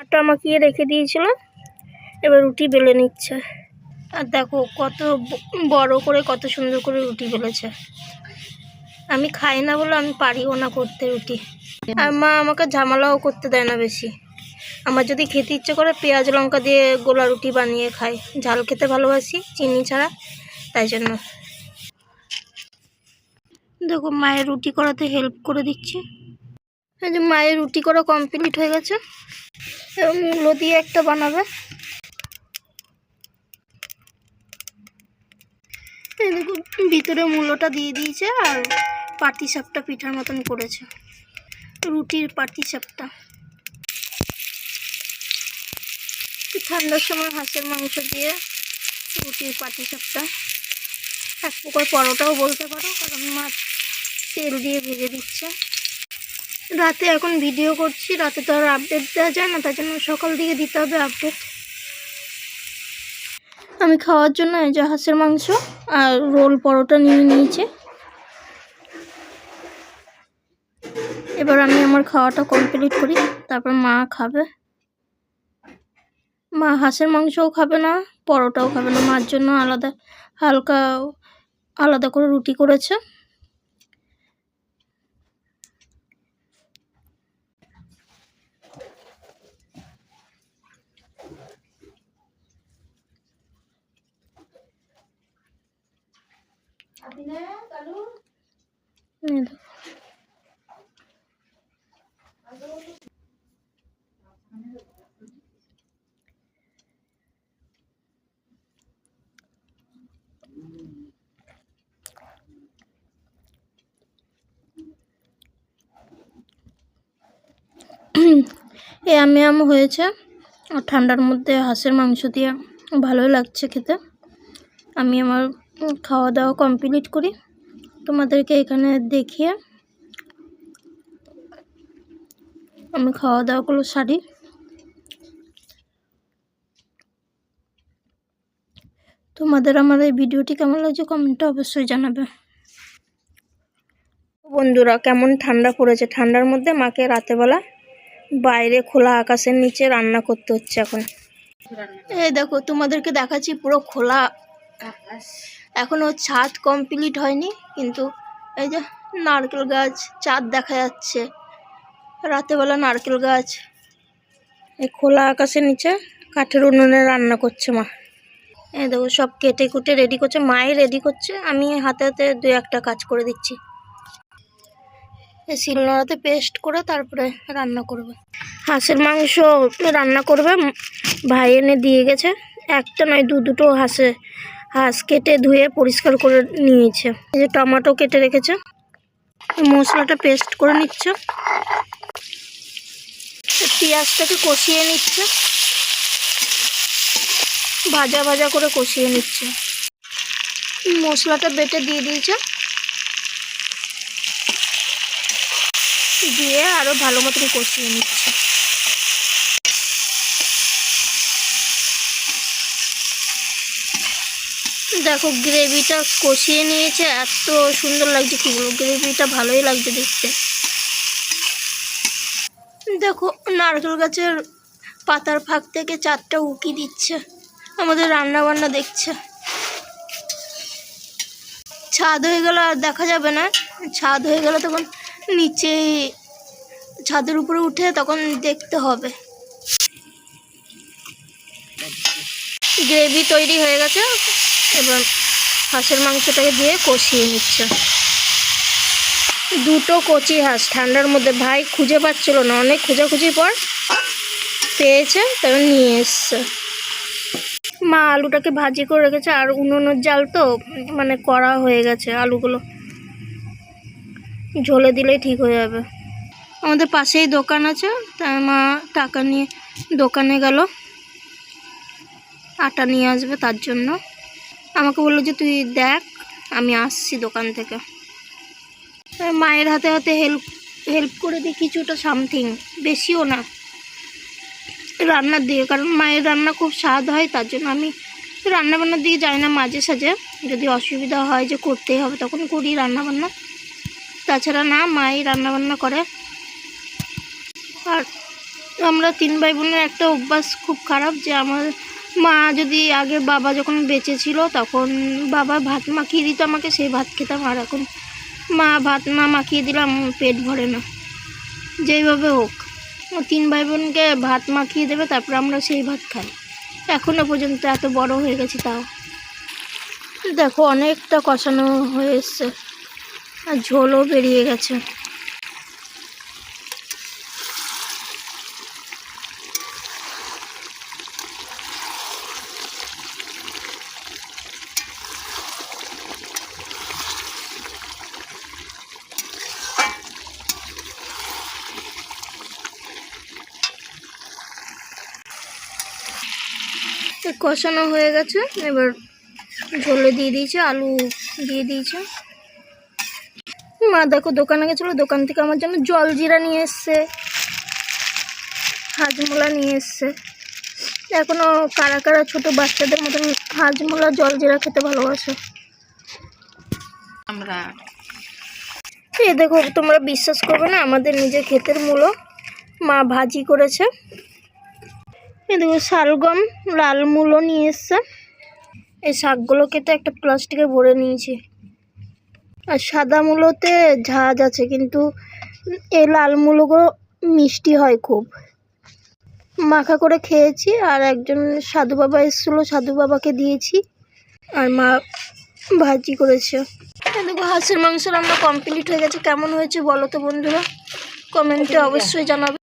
আটা মাখিয়ে রেখে দিয়েছিল, এবার রুটি বেলে নিচ্ছে। আর দেখো কত বড় করে কত সুন্দর করে রুটি বেলেছে। আমি খাই না বলে আমি পারিও না করতে রুটি। আর মা আমাকে ঝামেলাও করতে দেয় না বেশি। আমার যদি খেতে ইচ্ছে করে পেঁয়াজ লঙ্কা দিয়ে গোলা রুটি বানিয়ে খাই, ঝাল খেতে ভালোবাসি চিনি ছাড়া, তাই জন্য। দেখো মায়ের রুটি করাতে হেল্প করে দিচ্ছি। এই যে মায়ের রুটি করা কমপ্লিট হয়ে গেছে, এবং মূলো দিয়ে একটা বানাবে। এই দেখো ভিতরে মূলোটা দিয়ে দিয়েছে, আর পাটিসাপটা পিঠার মতন করেছে, রুটির পাটিসাপটা। ঠান্ডার সময় হাঁসের মাংস দিয়ে রুটির পাটিসাপটা, এক প্রকার পরোটাও বলতে পারো, কারণ মাছ তেল দিয়ে ভেজে দিচ্ছে। রাতে এখন ভিডিও করছি, রাতে তো আর আপডেট দেওয়া যায় না, তার জন্য সকাল দিকে দিতে হবে আপডেট। আমি খাওয়ার জন্য এই যে হাঁসের মাংস আর রোল পরোটা নিয়ে নিয়েছি। এবার আমি আমার খাওয়াটা কমপ্লিট করি, তারপর মা খাবে। মা হাঁসের মাংসও খাবে না, পরোটাও খাবে না, মার জন্য আলাদা হালকা আলাদা করে রুটি করেছে। এই আম হয়েছে, আর ঠান্ডার মধ্যে হাঁসের মাংস দিয়ে ভালোই লাগছে খেতে। আমি আমার খাওয়া দাওয়া কমপ্লিট করি, তোমাদেরকে এখানে দেখিয়ে আমি খাওয়া দাওয়াগুলো সারি। তোমাদের আমার এই ভিডিওটি কেমন লাগছে কমেন্টে অবশ্যই জানাবে। বন্ধুরা কেমন ঠান্ডা পড়েছে, ঠান্ডার মধ্যে মাকে রাতেবেলা বাইরে খোলা আকাশের নিচে রান্না করতে হচ্ছে। এখন এই দেখো তোমাদেরকে দেখাচ্ছি পুরো খোলা আকাশ। এখনো ছাদ কমপ্লিট হয়নি, কিন্তু এই যে নারকেল গাছ, চাঁদ দেখা যাচ্ছে, রাতেবেলা নারকেল গাছ। এই খোলা আকাশের নিচে কাঠের উনুনে রান্না করছে মা। এই দেখো সব কেটে কুটে রেডি করছে, মাই রেডি করছে, আমি হাতে হাতে দু একটা কাজ করে দিচ্ছি। শিলনোড়াতে পেস্ট করে তারপরে রান্না করবে। হাঁসের মাংস রান্না করবে, ভাই এনে দিয়ে গেছে, একটা নয় দুটো হাঁস কেটে ধুয়ে পরিষ্কার করে নিয়েছে। এই যে টমেটো কেটে রেখেছে, মশলাটা পেস্ট করে নিচ্ছে, পেঁয়াজটাকে কষিয়ে নিচ্ছে, ভাজা ভাজা করে কষিয়ে নিচ্ছে। মশলাটা বেটে দিয়ে দিয়েছে, দিয়ে আরো ভালো মতন কষিয়ে নিচ্ছে। দেখো গ্রেভিটা কষিয়ে নিয়েছে, এত সুন্দর লাগছে কি বলবো, গ্রেভিটা ভালোই লাগছে দেখতে। দেখো নারকেল গাছের পাতার ফাঁক থেকে চাঁদটা উকি দিচ্ছে, আমাদের রান্না বান্না দেখছে। ছাদ হয়ে গেল আর দেখা যাবে না, ছাদ হয়ে গেলে তখন নিচে ছাদের উপরে উঠে তখন দেখতে হবে। গ্রেভি তৈরি হয়ে গেছে, এবার হাঁসের মাংসটাকে দিয়ে কষিয়ে নিচ্ছে। দুটো কচি হাঁস ঠান্ডার মধ্যে ভাই খুঁজে পাচ্ছিল না, অনেক খোঁজাখুঁজির পর পেয়েছে, তারপর নিয়ে এসছে। মা আলুটাকে ভাজি করে রেখেছে, আর উনুনের জাল তো মানে কড়া হয়ে গেছে, আলুগুলো ঝোলে দিলেই ঠিক হয়ে যাবে। আমাদের পাশেই দোকান আছে, তাই মা টাকা নিয়ে দোকানে গেল আটা নিয়ে আসবে, তার জন্য আমাকে বললো যে তুই দেখ আমি আসছি দোকান থেকে। মায়ের হাতে হাতে হেল্প করে দিই কিছুটা, সামথিং, বেশিও না রান্নার দিকে, কারণ মায়ের রান্না খুব স্বাদ হয়, তার জন্য আমি রান্নাবান্নার দিকে যাই না। মাঝে সাঝে যদি অসুবিধা হয় যে করতেই হবে তখন করি রান্নাবান্না, তাছাড়া না, মাই রান্নাবান্না করে। আর আমরা 3 ভাই বোনের একটা অভ্যাস খুব খারাপ, যে আমার মা যদি আগে বাবা যখন বেঁচে ছিল তখন বাবা ভাত মাখিয়ে দিত আমাকে, সেই ভাত খেতাম। আর এখন মা ভাত না মাখিয়ে দিলাম পেট ভরে না। যেইভাবে হোক 3 ভাই বোনকে ভাত মাখিয়ে দেবে, তারপর আমরা সেই ভাত খাই। এখনো পর্যন্ত এত বড় হয়ে গেছি তাও। দেখো অনেকটা কষানো হয়ে এসছে আর ঝোলও বেরিয়ে গেছে। কষানো হয়ে গেছে, এবার ঝোলে দিয়ে দিয়েছে, আলু দিয়ে দিয়েছে। মা দেখো দোকানে গেছিলো, দোকান থেকে আমার জন্য জলজিরা নিয়ে এসছে, হাজমোলা নিয়ে এসছে। এখনো কারা কারা ছোট বাচ্চাদের মতন হাজমোলা জলজিরা খেতে ভালোবাসে আমরা। এ দেখো তোমরা বিশ্বাস করবে না, আমাদের নিজের ক্ষেতের মূলো মা ভাজি করেছে। এ দেখো শালগম লাল মূলো নিয়ে এসছে। এই শাকগুলোকে তো একটা প্লাস্টিকে ভরে নিয়েছি। আর সাদা মূলোতে ঝাঁজ আছে, কিন্তু এই লাল মূলোগুলো মিষ্টি হয় খুব। মাখা করে খেয়েছি, আর একজন সাধু বাবা এসেছিলো, সাধু বাবাকে দিয়েছি। আর মা ভাজি করেছে। দেখো হাঁসের মাংস রান্না কমপ্লিট হয়ে গেছে। কেমন হয়েছে বলো তো বন্ধুরা, কমেন্টে অবশ্যই জানাবে।